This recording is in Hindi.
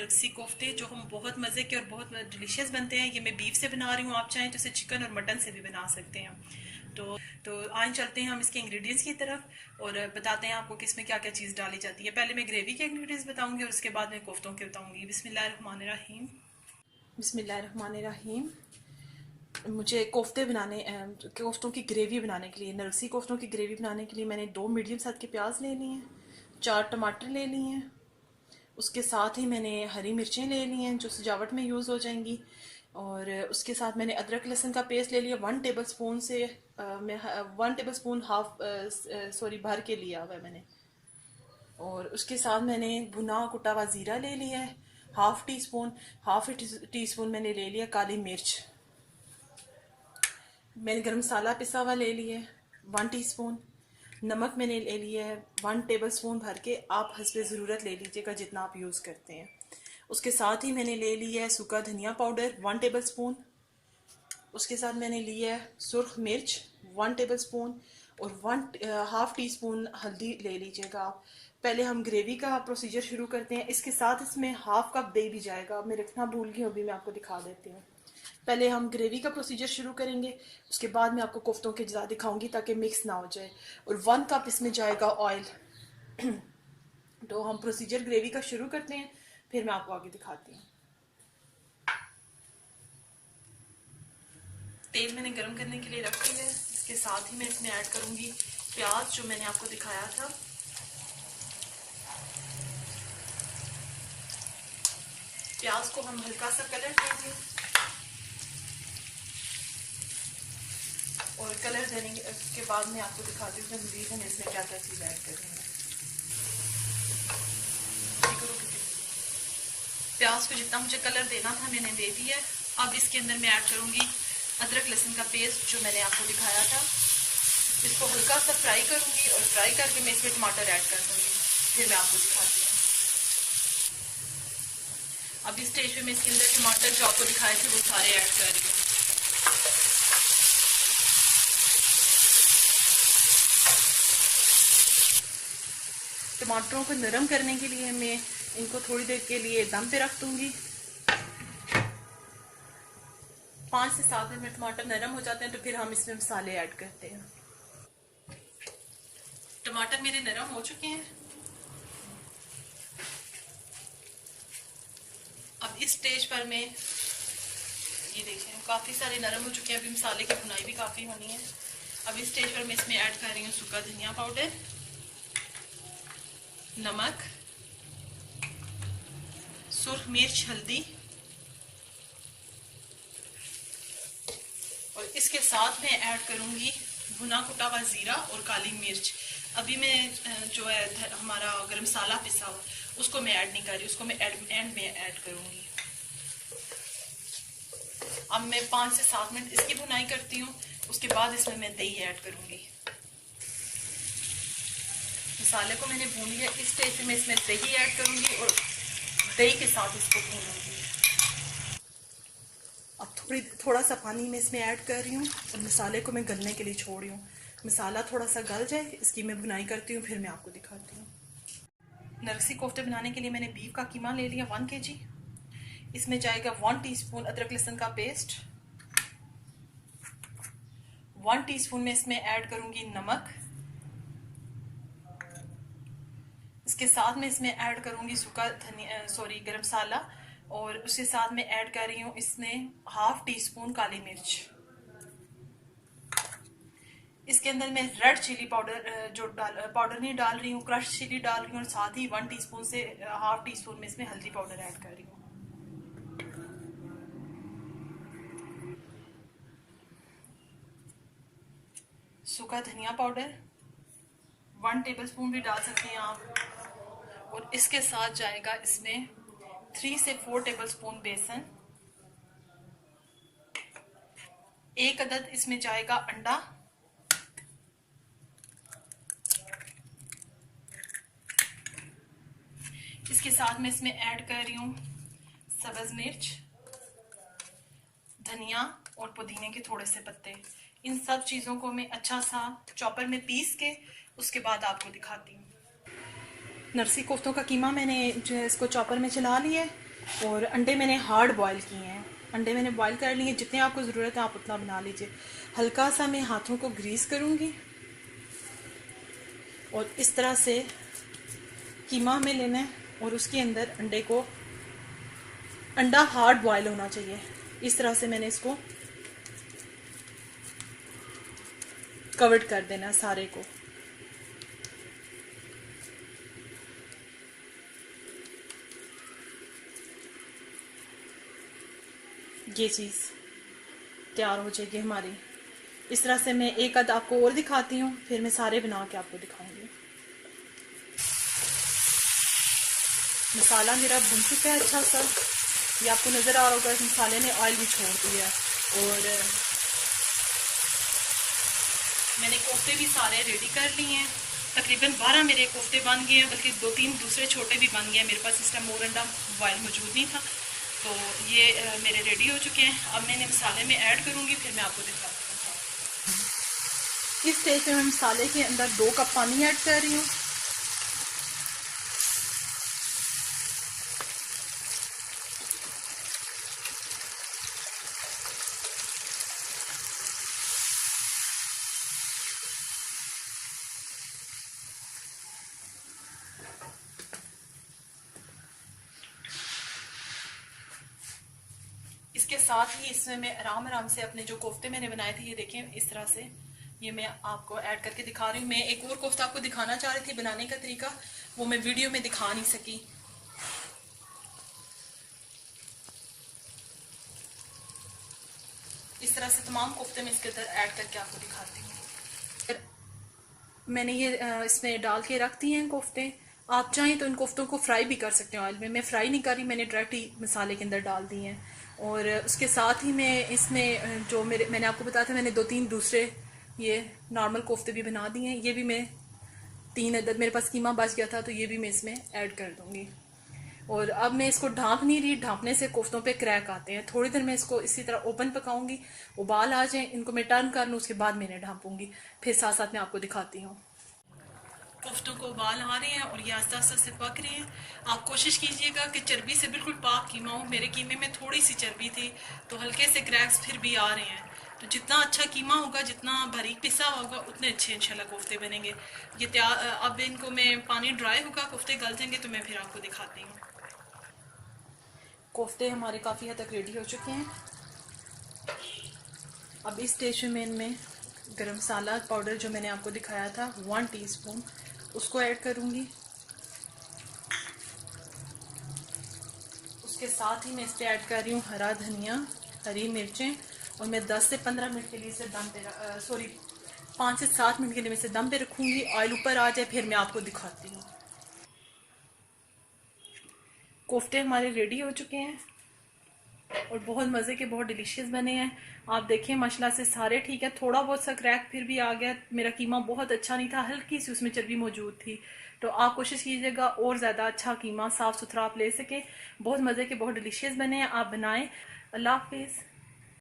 नरगिसी कोफ्ते, जो हम बहुत मज़े के और बहुत डिलीशियस बनते हैं। ये मैं बीफ से बना रही हूँ, आप चाहें तो इसे चिकन और मटन से भी बना सकते हैं। तो आज चलते हैं हम इसके इंग्रेडिएंट्स की तरफ और बताते हैं आपको कि इसमें क्या क्या चीज़ डाली जाती है। पहले मैं ग्रेवी के इंग्रेडिएंट्स बताऊंगी और उसके बाद मैं कोफ्तों के बताऊंगी। बिस्मिल्लाहिर्रहमानिर्रहीम। बिस्मिल्लाहिर्रहमानिर्रहीम। मुझे कोफ्तों की ग्रेवी बनाने के लिए, नरगिसी कोफ्तों की ग्रेवी बनाने के लिए मैंने 2 मीडियम साइज़ के प्याज ले लिए हैं, 4 टमाटर ले लिए हैं। उसके साथ ही मैंने हरी मिर्चें ले ली हैं जो सजावट में यूज़ हो जाएंगी। और उसके साथ मैंने अदरक लहसुन का पेस्ट ले लिया 1 टेबल स्पून से। मैं 1 टेबल स्पून भर के लिया हुआ है मैंने। और उसके साथ मैंने भुना कुटा हुआ ज़ीरा ले लिया है हाफ टी स्पून मैंने ले लिया काली मिर्च। मैंने गरम मसाला पिसा हुआ ले लिया है 1 टीस्पून। नमक मैंने ले लिया है 1 टेबल स्पून भर के, आप हस्बे ज़रूरत ले लीजिएगा जितना आप यूज़ करते हैं। उसके साथ ही मैंने ले लिया है सूखा धनिया पाउडर 1 टेबल स्पून। उसके साथ मैंने लिया है सुर्ख मिर्च 1 टेबल स्पून और हाफ टी स्पून हल्दी ले लीजिएगा आप। पहले हम ग्रेवी का प्रोसीजर शुरू करते हैं। इसके साथ इसमें हाफ कप दही भी जाएगा, मैं रखना भूल गई, अभी मैं आपको दिखा देती हूँ। पहले हम ग्रेवी का प्रोसीजर शुरू करेंगे, उसके बाद मैं आपको कोफ्तों के अज्जा दिखाऊंगी ताकि मिक्स ना हो जाए। और 1 कप इसमें जाएगा ऑयल। तो हम प्रोसीजर ग्रेवी का शुरू करते हैं, फिर मैं आपको आगे दिखाती हूँ। तेल मैंने गर्म करने के लिए रख दिया है। इसके साथ ही मैं इसमें ऐड करूंगी प्याज जो मैंने आपको दिखाया था। प्याज को हम हल्का सा कलर देंगे और कलर देने के बाद मैं आपको दिखाती हूँ कि मज़ीद हम इसमें क्या क्या चीज़ ऐड करेंगे। प्याज को जितना मुझे कलर देना था मैंने दे दिया। अब इसके अंदर मैं ऐड करूँगी अदरक लहसुन का पेस्ट जो मैंने आपको दिखाया था। इसको हल्का सा फ्राई करूँगी और फ्राई करके मैं इसमें टमाटर ऐड कर दूँगी, फिर मैं आपको दिखाती हूँ। अब इस स्टेज पे मैं इसके अंदर टमाटर जो आपको दिखाए थे वो सारे ऐड कर रही हूँ। टमाटरों को नरम करने के लिए मैं इनको थोड़ी देर के लिए दम पे रख दूंगी। 5 से 7 मिनट में टमाटर नरम हो जाते हैं तो फिर हम इसमें मसाले ऐड करते हैं। टमाटर मेरे नरम हो चुके हैं। अब इस स्टेज पर मैं ये देखें काफ़ी सारे नरम हो चुके हैं। अभी मसाले की भुनाई भी काफ़ी होनी है। अब इस स्टेज पर मैं इसमें ऐड कर रही हूँ सूखा धनिया पाउडर, नमक, सुर्ख मिर्च, हल्दी और इसके साथ मैं ऐड करूंगी भुना कुटा हुआ ज़ीरा और काली मिर्च। अभी मैं जो है हमारा गरम मसाला पिसा हुआ उसको मैं ऐड नहीं कर रही, उसको मैं एंड में ऐड करूंगी। अब मैं 5 से 7 मिनट इसकी भुनाई करती हूँ। उसके बाद इसमें मैं दही ऐड करूंगी। मसाले को मैंने भून लिया। इस स्टेज पे मैं इसमें दही ऐड करूंगी और दही के साथ इसको भूनूंगी। अब थोड़ा सा पानी मैं इसमें ऐड कर रही हूँ और मसाले को मैं गलने के लिए छोड़ रही हूँ। मसाला थोड़ा सा गल जाए इसकी मैं भुनाई करती हूँ, फिर मैं आपको दिखाती हूँ। नरगिसी कोफ्ते बनाने के लिए मैंने बीफ का कीमा ले लिया 1 kg। इसमें जाएगा 1 टीस्पून अदरक लहसुन का पेस्ट। 1 टीस्पून में इसमें ऐड करूंगी नमक। इसके साथ में इसमें ऐड करूंगी गरम मसाला और उसके साथ में ऐड कर रही हूँ इसमें हाफ टी स्पून काली मिर्च। इसके अंदर मैं रेड चिली पाउडर पाउडर नहीं डाल रही हूँ, क्रश चिली डाल रही हूँ और साथ ही 1 टीस्पून से हाफ टी स्पून में इसमें हल्दी पाउडर ऐड कर रही हूँ। सूखा धनिया पाउडर 1 टेबलस्पून भी डाल सकते हैं आप। और इसके साथ जाएगा इसमें 3 से 4 टेबलस्पून बेसन। 1 अदद इसमें जाएगा अंडा। इसके साथ में इसमें ऐड कर रही हूँ सब्ज मिर्च, धनिया और पुदीने के थोड़े से पत्ते। इन सब चीज़ों को मैं अच्छा सा चॉपर में पीस के उसके बाद आपको दिखाती हूँ। नरगिसी कोफ्तों का कीमा मैंने जो है इसको चॉपर में चला लिया है और अंडे मैंने हार्ड बॉयल किए हैं। अंडे मैंने बॉयल कर लिए, जितने आपको ज़रूरत है आप उतना बना लीजिए। हल्का सा मैं हाथों को ग्रीस करूँगी और इस तरह से कीमा हमें लेना है और उसके अंदर अंडे को, अंडा हार्ड बॉयल होना चाहिए। इस तरह से मैंने इसको कवर्ड कर देना सारे को। ये चीज़ तैयार हो जाएगी हमारी। इस तरह से मैं एक आध आपको और दिखाती हूँ, फिर मैं सारे बना के आपको दिखाऊंगी। मसाला मेरा भुन चुका है अच्छा सा, ये आपको नज़र आ रहा होगा। इस मसाले ने ऑयल भी छोड़ दिया और मैंने कोफ्ते भी सारे रेडी कर लिए हैं। तकरीबन 12 मेरे कोफ्ते बन गए हैं, बल्कि 2-3 दूसरे छोटे भी बन गए हैं। मेरे पास इस टाइम और अंडा बॉयल मौजूद नहीं था, तो ये मेरे रेडी हो चुके हैं। अब मैंने मसाले में ऐड करूँगी, फिर मैं आपको दिखाती हूँ। इस स्टेज पे मैं मसाले के अंदर 2 कप पानी ऐड कर रही हूँ। इसके साथ ही इसमें मैं आराम आराम से अपने जो कोफ्ते मैंने बनाए थे, ये देखें इस तरह से, ये मैं आपको ऐड करके दिखा रही हूँ। मैं एक और कोफ्ता आपको दिखाना चाह रही थी बनाने का तरीका, वो मैं वीडियो में दिखा नहीं सकी। इस तरह से तमाम कोफ्ते में इसके अंदर ऐड करके आपको दिखाती हूँ। मैंने ये इसमें डाल के रख दिए हैं कोफ्ते। आप चाहें तो इन कोफ्तों को फ्राई भी कर सकते हैं ऑयल में। मैं फ्राई नहीं कर रही, मैंने डायरेक्ट ही मसाले के अंदर डाल दिए हैं। और उसके साथ ही मैं इसमें जो मैंने आपको बताया था, मैंने 2-3 दूसरे ये नॉर्मल कोफ्ते भी बना दिए हैं। ये भी मैं 3 अदद, मेरे पास कीमा बच गया था तो ये भी मैं इसमें ऐड कर दूँगी। और अब मैं इसको ढाँप नहीं रही, ढाँपने से कोफ्तों पे क्रैक आते हैं। थोड़ी देर मैं इसको इसी तरह ओपन पकाऊंगी, उबाल आ जाए, इनको मैं टर्न कर लूँ, उसके बाद मैंने ढाँपूंगी। फिर साथ साथ मैं आपको दिखाती हूँ। कोफ्तों को उबाल आ रहे हैं और ये आस्ता आस्ता से पक रहे हैं। आप कोशिश कीजिएगा कि चर्बी से बिल्कुल पाक कीमा हो। मेरे कीमे में थोड़ी सी चर्बी थी तो हल्के से क्रैक्स फिर भी आ रहे हैं। तो जितना अच्छा कीमा होगा, जितना बारीक पिसा होगा, उतने अच्छे इंशाल्लाह कोफ्ते बनेंगे। ये तैयार, अब इनको मैं, पानी ड्राई होगा, कोफ्ते गल जाएंगे तो मैं फिर आपको दिखाती हूँ। कोफ्ते हमारे काफ़ी हद तक रेडी हो चुके हैं। अब इस स्टेज में इनमें गरम मसाला पाउडर जो मैंने आपको दिखाया था 1 टीस्पून, उसको ऐड करूँगी। उसके साथ ही मैं इस पर ऐड कर रही हूँ हरा धनिया, हरी मिर्चें, और मैं 10 से 15 मिनट के लिए इसे दम पे 5 से 7 मिनट के लिए मैं इसे दम पे रखूँगी। ऑयल ऊपर आ जाए फिर मैं आपको दिखाती हूँ। कोफ्ते हमारे रेडी हो चुके हैं और बहुत मज़े के, बहुत डिलीशियस बने हैं। आप देखें माशाल्लाह से सारे ठीक है। थोड़ा बहुत सा क्रैक फिर भी आ गया, मेरा कीमा बहुत अच्छा नहीं था, हल्की सी उसमें चर्बी मौजूद थी। तो आप कोशिश कीजिएगा और ज़्यादा अच्छा कीमा साफ़ सुथरा आप ले सके। बहुत मज़े के, बहुत डिलीशियस बने हैं, आप बनाएं। अल्लाह हाफिज़।